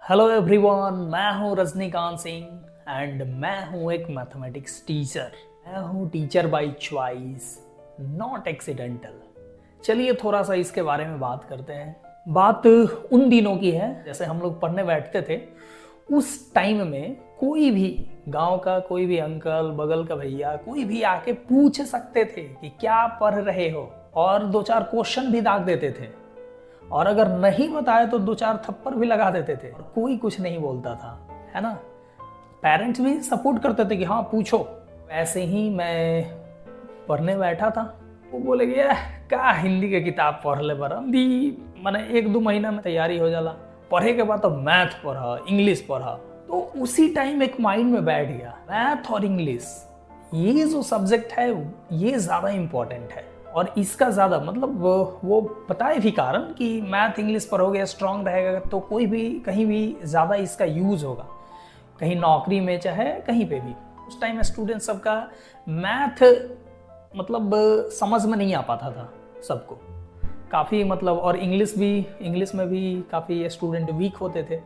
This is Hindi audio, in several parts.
हेलो एवरीवन, मैं हूं रजनीकांत सिंह एंड मैं हूं एक मैथमेटिक्स टीचर। मैं हूं teacher by choice, not accidental. चलिए थोड़ा सा इसके बारे में बात करते हैं। बात उन दिनों की है जैसे हम लोग पढ़ने बैठते थे। उस टाइम में कोई भी गांव का कोई भी अंकल, बगल का भैया, कोई भी आके पूछ सकते थे कि क्या पढ़ रहे हो, और दो चार क्वेश्चन भी दाग देते थे। और अगर नहीं बताए तो दो चार थप्पड़ भी लगा देते थे और कोई कुछ नहीं बोलता था, है ना। पेरेंट्स भी सपोर्ट करते थे कि हाँ पूछो। ऐसे ही मैं पढ़ने बैठा था, वो बोले कि का हिंदी के किताब पढ़ ले बरा दी, मैंने 1-2 महीना में तैयारी हो जाला। पढ़े के बाद तो मैथ पढ़ा, इंग्लिश पढ़ा, तो उसी टाइम एक माइंड में बैठ गया मैथ और इंग्लिश, ये जो सब्जेक्ट है ये ज़्यादा इम्पोर्टेंट है। और इसका ज़्यादा मतलब वो बताए भी कारण कि मैथ इंग्लिश पढ़ोगे स्ट्रांग रहेगा तो कोई भी कहीं भी ज़्यादा इसका यूज़ होगा, कहीं नौकरी में चाहे कहीं पे भी। उस टाइम स्टूडेंट सबका मैथ मतलब समझ में नहीं आ पाता था सबको काफ़ी, मतलब और इंग्लिश में भी काफ़ी स्टूडेंट वीक होते थे।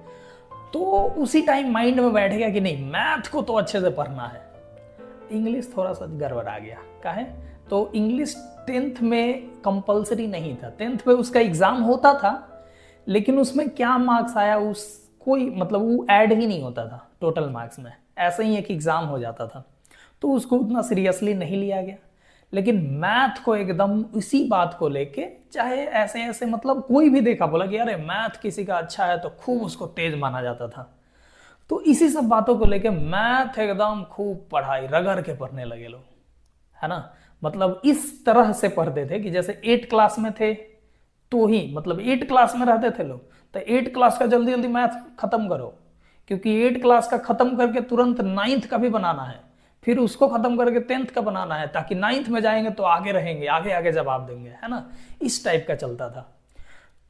तो उसी टाइम माइंड में बैठ गया कि नहीं मैथ को तो अच्छे से पढ़ना है। इंग्लिश थोड़ा सा गड़बड़ आ गया, काहे तो इंग्लिश 10th में कंपलसरी नहीं था। 10th में उसका एग्ज़ाम होता था, लेकिन उसमें क्या मार्क्स आया उस कोई मतलब वो ऐड ही नहीं होता था टोटल मार्क्स में, ऐसे ही एक एग्ज़ाम हो जाता था, तो उसको उतना सीरियसली नहीं लिया गया। लेकिन मैथ को एकदम इसी बात को लेके, चाहे ऐसे ऐसे मतलब कोई भी देखा बोला कि अरे मैथ किसी का अच्छा है तो खूब उसको तेज माना जाता था। तो इसी सब बातों को लेके मैथ एकदम खूब पढ़ाई रगड़ के पढ़ने लगे लोग, है ना। मतलब इस तरह से पढ़ते थे कि जैसे 8 क्लास में थे तो ही, मतलब 8 क्लास में रहते थे लोग, तो 8 क्लास का जल्दी जल्दी मैथ खत्म करो, क्योंकि 8 क्लास का खत्म करके तुरंत 9th का भी बनाना है, फिर उसको खत्म करके 10th का बनाना है, ताकि 9th में जाएंगे तो आगे रहेंगे, आगे आगे जवाब देंगे, है ना। इस टाइप का चलता था।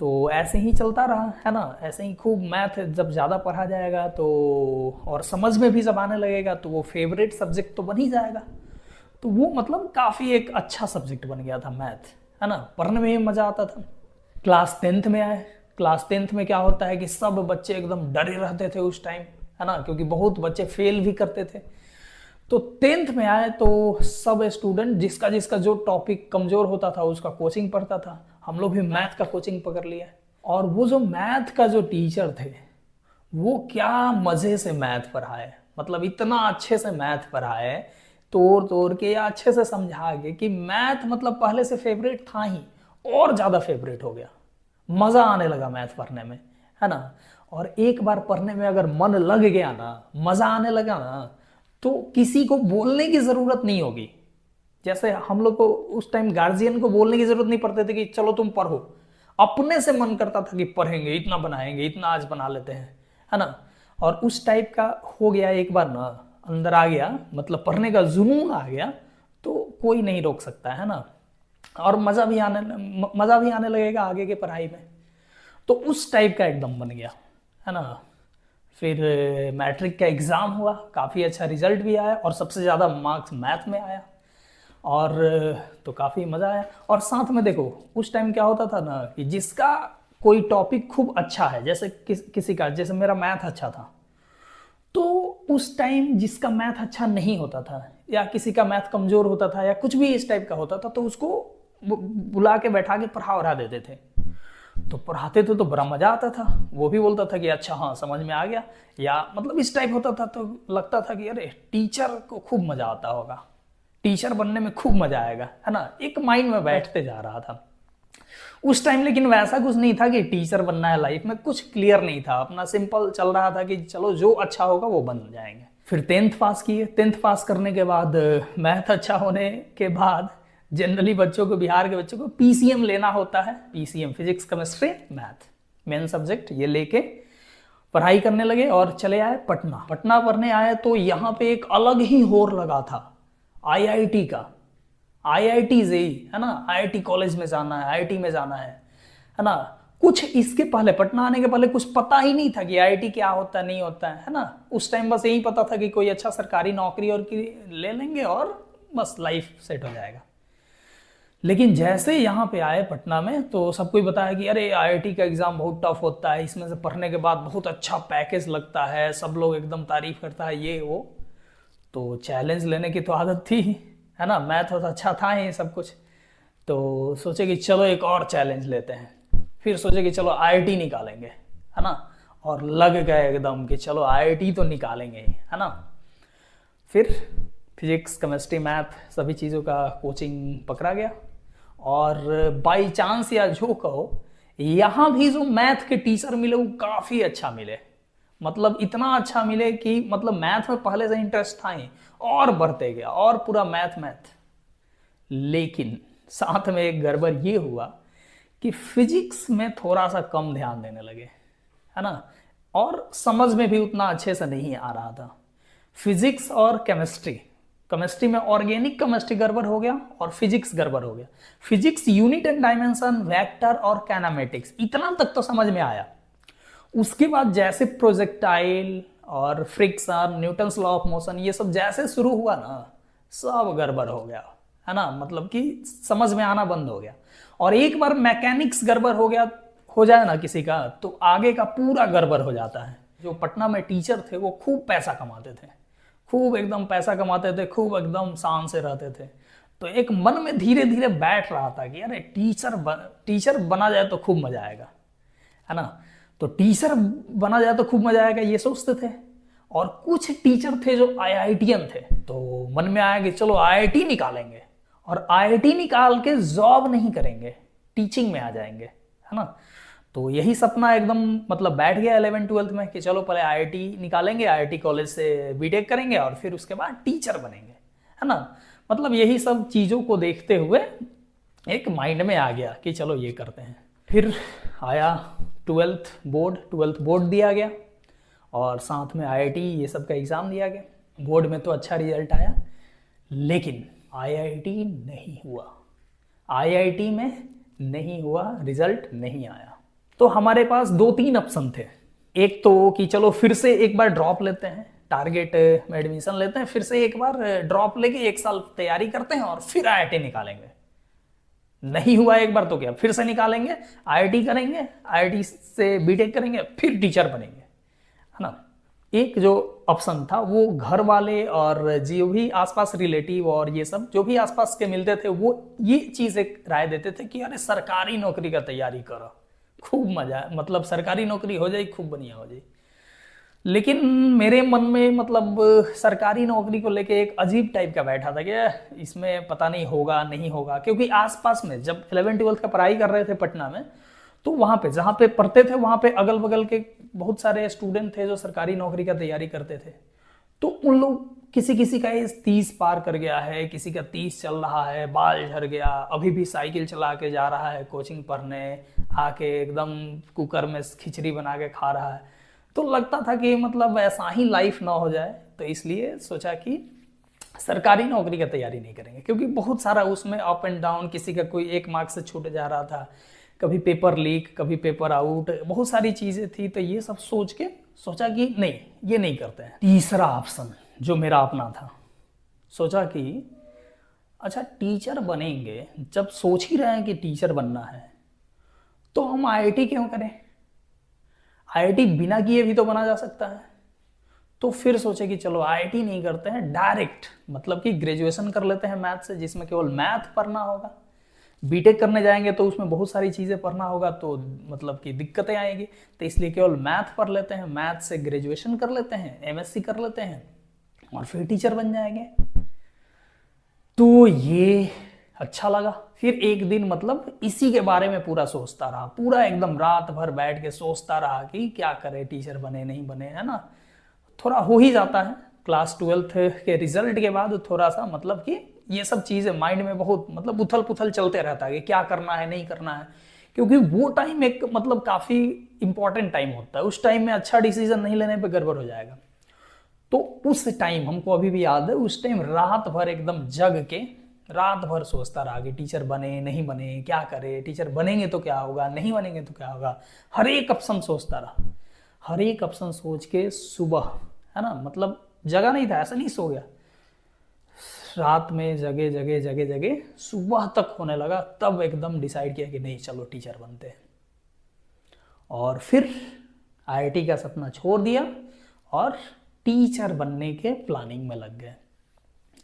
तो ऐसे ही चलता रहा, है ना। ऐसे ही खूब मैथ जब ज़्यादा पढ़ा जाएगा तो और समझ में भी जब आने लगेगा तो वो फेवरेट सब्जेक्ट तो बन ही जाएगा। तो वो मतलब काफ़ी एक अच्छा सब्जेक्ट बन गया था मैथ, है ना। पढ़ने में भी मज़ा आता था। क्लास 10th में आए। क्लास 10th में क्या होता है कि सब बच्चे एकदम डरे रहते थे उस टाइम, है ना, क्योंकि बहुत बच्चे फेल भी करते थे। तो 10th में आए तो सब स्टूडेंट जिसका जिसका जो टॉपिक कमज़ोर होता था उसका कोचिंग पढ़ता था। हम लोग भी मैथ का कोचिंग पकड़ लिया। और वो जो मैथ का जो टीचर थे वो क्या मज़े से मैथ पढ़ाए, मतलब इतना अच्छे से मैथ पढ़ाए, तोड़ तोड़ के या अच्छे से समझा के कि मैथ मतलब पहले से फेवरेट था ही और ज़्यादा फेवरेट हो गया। मज़ा आने लगा मैथ पढ़ने में, है ना। और एक बार पढ़ने में अगर मन लग गया ना, मज़ा आने लगा ना, तो किसी को बोलने की ज़रूरत नहीं होगी। जैसे हम लोग को उस टाइम गार्जियन को बोलने की ज़रूरत नहीं पड़ती थी कि चलो तुम पढ़ो, अपने से मन करता था कि पढ़ेंगे, इतना बनाएंगे, इतना आज बना लेते हैं, है ना। और उस टाइप का हो गया एक बार ना, अंदर आ गया, मतलब पढ़ने का जुनून आ गया, तो कोई नहीं रोक सकता, है ना। और मज़ा भी आने लगेगा आगे के पढ़ाई में। तो उस टाइप का एकदम बन गया, है ना। फिर मैट्रिक का एग्ज़ाम हुआ, काफ़ी अच्छा रिजल्ट भी आया और सबसे ज़्यादा मार्क्स मैथ में आया, और तो काफ़ी मज़ा आया। और साथ में देखो उस टाइम क्या होता था ना कि जिसका कोई टॉपिक खूब अच्छा है, जैसे किसी का, जैसे मेरा मैथ अच्छा था, तो उस टाइम जिसका मैथ अच्छा नहीं होता था या किसी का मैथ कमज़ोर होता था या कुछ भी इस टाइप का होता था, तो उसको बुला के बैठा के पढ़ा देते थे। तो पढ़ाते थे तो बड़ा मज़ा आता था, वो भी बोलता था कि अच्छा हाँ समझ में आ गया, या मतलब इस टाइप होता था। तो लगता था कि अरे टीचर को खूब मज़ा आता होगा, टीचर बनने में खूब मज़ा आएगा, है ना। एक माइंड में बैठते जा रहा था उस टाइम। लेकिन वैसा कुछ नहीं था कि टीचर बनना है लाइफ में, कुछ क्लियर नहीं था, अपना सिंपल चल रहा था कि चलो जो अच्छा होगा वो बन जाएंगे। फिर 10th पास किए। 10th पास करने के बाद मैथ अच्छा होने के बाद जनरली बच्चों को, बिहार के बच्चों को पीसीएम लेना होता है। PCM physics chemistry math main subject, ये लेके पढ़ाई करने लगे और चले आए पटना। पटना पढ़ने आए तो यहाँ पे एक अलग ही होर लगा था आईआईटी का। आईआईटी जेई, है ना, आईआईटी कॉलेज में जाना है, आईआईटी में जाना है ना। कुछ इसके पहले, पटना आने के पहले कुछ पता ही नहीं था कि आईआईटी क्या होता है, नहीं होता है ना। उस टाइम बस यही पता था कि कोई अच्छा सरकारी नौकरी और की ले लेंगे और बस लाइफ सेट हो जाएगा। लेकिन जैसे यहाँ पे आए पटना में तो सबको ही बताया कि अरे आईआईटी का एग्ज़ाम बहुत टफ होता है, इसमें से पढ़ने के बाद बहुत अच्छा पैकेज लगता है, सब लोग एकदम तारीफ करता है ये वो। तो चैलेंज लेने की तो आदत थी, है ना, मैथ तो अच्छा था ही सब कुछ। तो सोचे कि चलो एक और चैलेंज लेते हैं, फिर सोचे कि चलो आईआईटी निकालेंगे, है ना, और लग गए एकदम कि चलो आईआईटी तो निकालेंगे ही, है ना। फिर फिजिक्स केमिस्ट्री मैथ सभी चीज़ों का कोचिंग पकड़ा गया, और बाई चांस या जो कहो, यहाँ भी जो मैथ के टीचर मिले वो काफ़ी अच्छा मिले। मतलब इतना अच्छा मिले कि मतलब मैथ में पहले से इंटरेस्ट था ही, और बढ़ते गया और पूरा मैथ मैथ। लेकिन साथ में एक गड़बड़ ये हुआ कि फिजिक्स में थोड़ा सा कम ध्यान देने लगे, है ना, और समझ में भी उतना अच्छे से नहीं आ रहा था। फिजिक्स और केमिस्ट्री, केमिस्ट्री में ऑर्गेनिक केमिस्ट्री गड़बड़ हो गया और फिजिक्स गड़बड़ हो गया। Physics unit and dimension, vector और कैनामेटिक्स इतना तक तो समझ में आया। उसके बाद जैसे प्रोजेक्टाइल और friction, Newton's law of motion, ये सब जैसे शुरू हुआ ना, सब गड़बड़ हो गया, है ना, मतलब कि समझ में आना बंद हो गया। और एक बार मैकेनिक्स गड़बड़ हो गया, हो जाए ना किसी का, तो आगे का पूरा गड़बड़ हो जाता है। जो पटना में टीचर थे वो खूब पैसा कमाते थे, खूब एकदम पैसा कमाते थे, खूब एकदम शान से रहते थे। तो एक मन में धीरे धीरे बैठ रहा था कि अरे टीचर बना जाए तो खूब मजा आएगा, है ना। तो टीचर बना जाए तो खूब मजा आएगा ये सोचते थे। और कुछ टीचर थे जो आईआईटीएन थे, तो मन में आया कि चलो आईआईटी निकालेंगे, और आईआईटी निकाल के जॉब नहीं करेंगे, टीचिंग में आ जाएंगे, है ना। तो यही सपना एकदम मतलब बैठ गया 11th-12th में कि चलो पहले आईआईटी निकालेंगे, आईआईटी कॉलेज से बीटेक करेंगे और फिर उसके बाद टीचर बनेंगे, है ना। मतलब यही सब चीज़ों को देखते हुए एक माइंड में आ गया कि चलो ये करते हैं। फिर आया 12th बोर्ड दिया गया, और साथ में आईआईटी ये सब का एग्ज़ाम दिया गया। बोर्ड में तो अच्छा रिजल्ट आया, लेकिन आईआईटी नहीं हुआ, आईआईटी में नहीं हुआ, रिजल्ट नहीं आया। तो हमारे पास 2-3 ऑप्शन थे। एक तो कि चलो फिर से एक बार ड्रॉप लेते हैं, टारगेट में एडमिशन लेते हैं, फिर से एक बार ड्रॉप लेके 1 साल तैयारी करते हैं और फिर आईआईटी निकालेंगे। नहीं हुआ एक बार तो क्या, फिर से निकालेंगे, आईआईटी करेंगे, आईआईटी से बीटेक करेंगे, फिर टीचर बनेंगे, है ना। एक जो ऑप्शन था वो घर वाले और जो भी आसपास रिलेटिव और ये सब जो भी आसपास के मिलते थे, वो ये चीज़ एक राय देते थे कि अरे सरकारी नौकरी का तैयारी करो, खूब मजा, मतलब सरकारी नौकरी हो जाए, खूब बढ़िया हो जाए। लेकिन मेरे मन में मतलब सरकारी नौकरी को लेके एक अजीब टाइप का बैठा था कि इसमें पता नहीं होगा नहीं होगा, क्योंकि आसपास में जब 11th-12th का पढ़ाई कर रहे थे पटना में, तो वहाँ पे जहाँ पे पढ़ते थे वहाँ पे अगल बगल के बहुत सारे स्टूडेंट थे जो सरकारी नौकरी का तैयारी करते थे। तो उन लोग किसी किसी का एज 30 पार कर गया है, किसी का 30 चल रहा है, बाल झड़ गया, अभी भी साइकिल चला के जा रहा है कोचिंग पढ़ने, आके एकदम कुकर में खिचड़ी बना के खा रहा है। तो लगता था कि मतलब ऐसा ही लाइफ ना हो जाए, तो इसलिए सोचा कि सरकारी नौकरी की तैयारी नहीं करेंगे, क्योंकि बहुत सारा उसमें अप एंड डाउन, किसी का कोई एक मार्क्स से छूट जा रहा था, कभी पेपर लीक, कभी पेपर आउट, बहुत सारी चीज़ें थी। तो ये सब सोच के सोचा कि नहीं, ये नहीं करते हैं। तीसरा ऑप्शन जो मेरा अपना था, सोचा कि अच्छा टीचर बनेंगे, जब सोच ही रहे हैं कि टीचर बनना है तो हम आईआईटी क्यों करें, आईआईटी बिना किए भी तो बना जा सकता है। तो फिर सोचे कि चलो आईआईटी नहीं करते हैं, डायरेक्ट मतलब कि ग्रेजुएशन कर लेते हैं मैथ से, जिसमें केवल मैथ पढ़ना होगा। बीटेक करने जाएंगे तो उसमें बहुत सारी चीज़ें पढ़ना होगा, तो मतलब कि दिक्कतें आएंगी, तो इसलिए केवल मैथ पढ़ लेते हैं, मैथ से ग्रेजुएशन कर लेते हैं, एमएससी कर लेते हैं और फिर टीचर बन जाएंगे। तो ये अच्छा लगा। फिर एक दिन मतलब इसी के बारे में पूरा सोचता रहा, पूरा एकदम रात भर बैठ के सोचता रहा कि क्या करे, टीचर बने नहीं बने, है ना। थोड़ा हो ही जाता है क्लास 12th के रिजल्ट के बाद, थोड़ा सा मतलब कि ये सब चीज़ें माइंड में बहुत मतलब उथल पुथल चलते रहता है कि क्या करना है नहीं करना है, क्योंकि वो टाइम एक मतलब काफ़ी इंपॉर्टेंट टाइम होता है। उस टाइम में अच्छा डिसीजन नहीं लेने पे गड़बड़ हो जाएगा। तो उस टाइम हमको अभी भी याद है, उस टाइम रात भर एकदम जग के रात भर सोचता रहा कि टीचर बने नहीं बने, क्या करे, टीचर बनेंगे तो क्या होगा, नहीं बनेंगे तो क्या होगा, हर एक ऑप्शन सोचता रहा। हर एक ऑप्शन सोच के सुबह, है ना, मतलब जगह नहीं था, ऐसा नहीं सो गया, रात में जगह जगह जगह जगह सुबह तक होने लगा, तब एकदम डिसाइड किया कि नहीं चलो टीचर बनते हैं। और फिर आईआईटी का सपना छोड़ दिया और टीचर बनने के प्लानिंग में लग गए।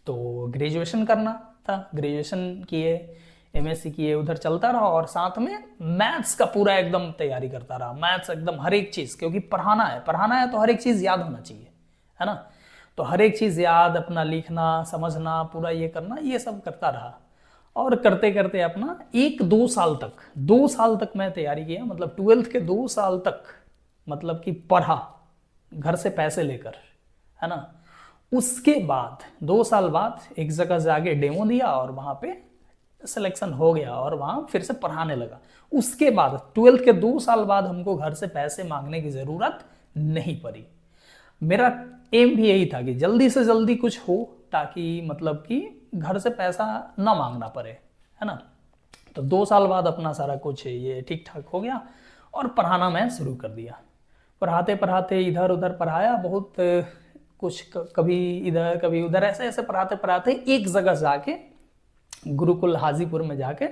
तो ग्रेजुएशन करना था, ग्रेजुएशन किए, एमएससी किए, उधर चलता रहा और साथ में मैथ्स का पूरा एकदम तैयारी करता रहा। मैथ्स एकदम हर एक चीज़, क्योंकि पढ़ाना है तो हर एक चीज़ याद होना चाहिए, है ना। तो हर एक चीज़ याद, अपना लिखना समझना पूरा ये करना, ये सब करता रहा। और करते करते अपना 2 साल तक मैं तैयारी किया, मतलब 12th के 2 साल तक मतलब कि पढ़ा घर से पैसे लेकर, है ना। उसके बाद 2 साल बाद एक जगह जाके डेमो दिया और वहाँ पे सिलेक्शन हो गया और वहाँ फिर से पढ़ाने लगा। उसके बाद 12th के 2 साल बाद हमको घर से पैसे मांगने की ज़रूरत नहीं पड़ी। मेरा एम भी यही था कि जल्दी से जल्दी कुछ हो, ताकि मतलब कि घर से पैसा ना मांगना पड़े, है ना। तो 2 साल बाद अपना सारा कुछ ये ठीक ठाक हो गया और पढ़ाना मैं शुरू कर दिया। पढ़ाते पढ़ाते इधर उधर पढ़ाया बहुत कुछ, कभी इधर कभी उधर, ऐसे ऐसे पढ़ाते पढ़ाते एक जगह जाके गुरुकुल हाजीपुर में जाके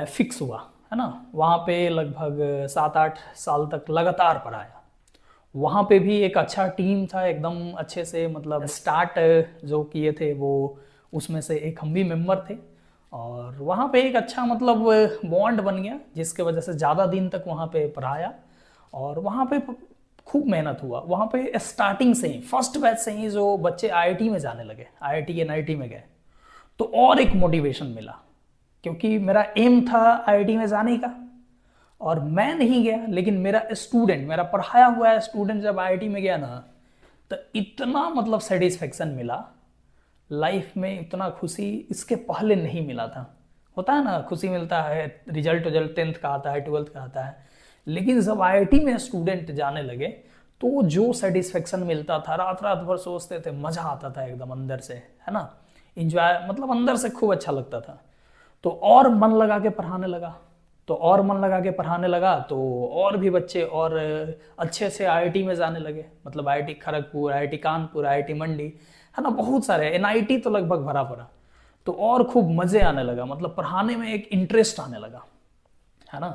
फिक्स हुआ, है ना। वहाँ पे लगभग 7-8 साल तक लगातार पढ़ाया। वहाँ पे भी एक अच्छा टीम था, एकदम अच्छे से, मतलब स्टार्ट जो किए थे वो उसमें से एक हम भी मेंबर थे। और वहाँ पे एक अच्छा मतलब बॉन्ड बन गया, जिसके वजह से ज़्यादा दिन तक वहाँ पे पढ़ाया। और वहाँ पे खूब मेहनत हुआ। वहाँ पे स्टार्टिंग से ही, फर्स्ट बैच से ही जो बच्चे आईआईटी में जाने लगे, आईआईटी एनआईटी में गए, तो और एक मोटिवेशन मिला, क्योंकि मेरा एम था आईआईटी में जाने का और मैं नहीं गया। लेकिन मेरा स्टूडेंट, मेरा पढ़ाया हुआ स्टूडेंट जब आईआईटी में गया ना, तो इतना मतलब सेटिस्फेक्शन मिला लाइफ में, इतना खुशी इसके पहले नहीं मिला था। होता है ना, खुशी मिलता है, रिजल्ट 10th का आता है, 12th का आता है, लेकिन जब आईआईटी में स्टूडेंट जाने लगे तो जो सेटिस्फेक्शन मिलता था, रात रात भर सोचते थे, मज़ा आता था एकदम अंदर से, है ना। इंजॉय, मतलब अंदर से खूब अच्छा लगता था। तो और मन लगा के पढ़ाने लगा, तो और भी बच्चे और अच्छे से आईआईटी में जाने लगे, मतलब IIT Kharagpur, IIT Kanpur, IIT Mandi, है ना, बहुत सारे, एनआईटी तो लगभग भरा पड़ा। तो और खूब मज़े आने लगा, मतलब पढ़ाने में एक इंटरेस्ट आने लगा, है ना।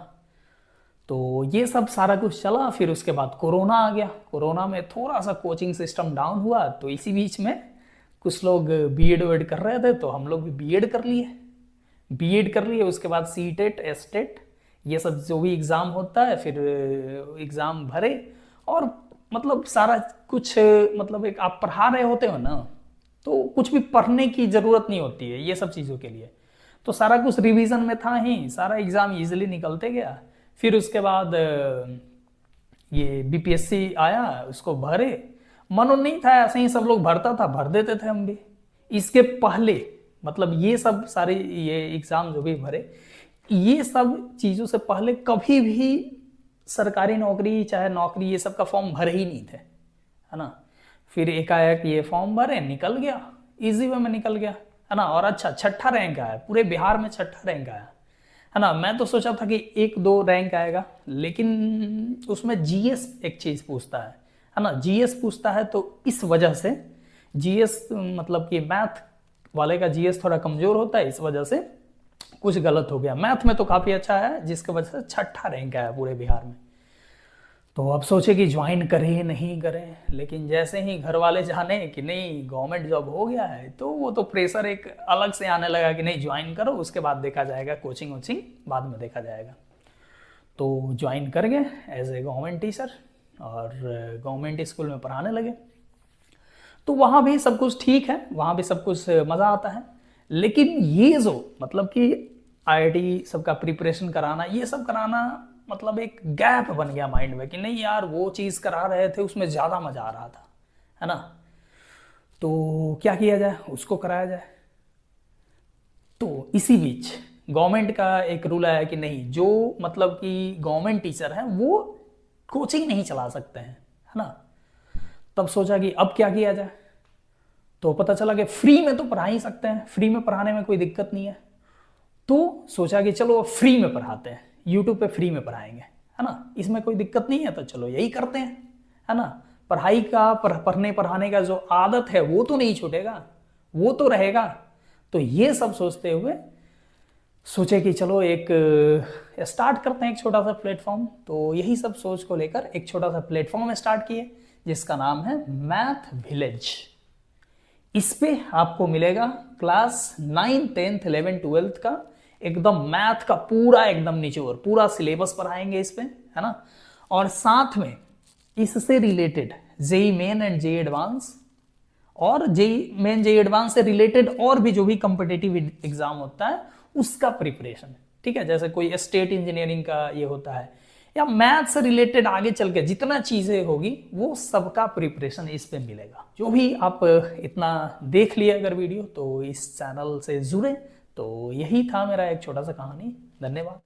तो ये सब सारा कुछ चला। फिर उसके बाद कोरोना आ गया। कोरोना में थोड़ा सा कोचिंग सिस्टम डाउन हुआ, तो इसी बीच में कुछ लोग बीएड वेड कर रहे थे, तो हम लोग भी बीएड कर लिए। उसके बाद सीटेट, एस्टेट, ये सब जो भी एग्ज़ाम होता है, फिर एग्ज़ाम भरे और मतलब सारा कुछ, मतलब एक आप पढ़ा रहे होते हो ना, तो कुछ भी पढ़ने की ज़रूरत नहीं होती है ये सब चीज़ों के लिए। तो सारा कुछ रिवीजन में था ही, सारा एग्ज़ाम ईजिली निकलते गया। फिर उसके बाद ये बीपीएससी आया, उसको भरे। मन नहीं था, ऐसे ही सब लोग भरता था, भर देते थे हम भी। इसके पहले मतलब ये सब सारे ये एग्ज़ाम जो भी भरे, ये सब चीज़ों से पहले कभी भी सरकारी नौकरी, चाहे नौकरी, ये सब का फॉर्म भरे ही नहीं थे, है ना। फिर एकाएक ये फॉर्म भरे, निकल गया, इजी वे में निकल गया, है ना। और अच्छा 6ठा रैंक आया, पूरे बिहार में 6ठा रैंक आया, है ना। मैं तो सोचा था कि 1-2 रैंक आएगा, लेकिन उसमें जीएस एक चीज़ पूछता है ना, जीएस पूछता है। तो इस वजह से जीएस, मतलब कि मैथ वाले का जीएस थोड़ा कमज़ोर होता है, इस वजह से कुछ गलत हो गया। मैथ में तो काफ़ी अच्छा है, जिसकी वजह से 6ठा रैंक आया पूरे बिहार में। तो अब सोचे कि ज्वाइन करें नहीं करें, लेकिन जैसे ही घर वाले जाने कि नहीं गवर्नमेंट जॉब हो गया है, तो वो तो प्रेशर एक अलग से आने लगा कि नहीं ज्वाइन करो, उसके बाद देखा जाएगा, कोचिंग वोचिंग बाद में देखा जाएगा। तो ज्वाइन कर गए एज ए गवर्नमेंट टीचर और गवर्नमेंट स्कूल में पढ़ाने लगे। तो वहाँ भी सब कुछ ठीक है, वहाँ भी सब कुछ मज़ा आता है। लेकिन ये जो मतलब कि आईआईटी सबका प्रिपरेशन कराना, ये सब कराना, मतलब एक गैप बन गया माइंड में कि नहीं यार वो चीज़ करा रहे थे उसमें ज़्यादा मज़ा आ रहा था, है ना। तो क्या किया जाए, उसको कराया जाए। तो इसी बीच गवर्नमेंट का एक रूल आया कि नहीं, जो मतलब कि गवर्नमेंट टीचर हैं वो कोचिंग नहीं चला सकते हैं, है ना। तब सोचा कि अब क्या किया जाए। तो पता चला कि फ्री में तो पढ़ा ही सकते हैं, फ्री में पढ़ाने में कोई दिक्कत नहीं है। तो सोचा कि चलो फ्री में पढ़ाते हैं, यूट्यूब पे फ्री में पढ़ाएंगे, है ना, इसमें कोई दिक्कत नहीं है, तो चलो यही करते हैं, है ना। पढ़ाई का, पढ़ने पढ़ाने का जो आदत है वो तो नहीं छूटेगा, वो तो रहेगा। तो ये सब सोचते हुए सोचे कि चलो एक स्टार्ट करते हैं एक छोटा सा प्लेटफॉर्म। तो यही सब सोच को लेकर एक छोटा सा प्लेटफॉर्म स्टार्ट किए जिसका नाम है मैथ विलेज। इस पे आपको मिलेगा क्लास 9, 10th, 11th, 12th का एकदम मैथ का पूरा एकदम निचोड़, पूरा सिलेबस पढ़ाएंगे इस पे, है ना। और साथ में इससे related JEE main and JEE advance और जेई मेन जेई एडवांस से रिलेटेड और भी जो भी कॉम्पिटिटिव एग्जाम होता है उसका प्रिपरेशन, ठीक है। जैसे कोई स्टेट इंजीनियरिंग का ये होता है या मैथ से रिलेटेड आगे चल के जितना चीजें होगी वो सबका प्रिपरेशन इस पे मिलेगा। जो भी आप इतना देख लिए अगर वीडियो तो इस चैनल से जुड़े। तो यही था मेरा एक छोटा सा कहानी। धन्यवाद।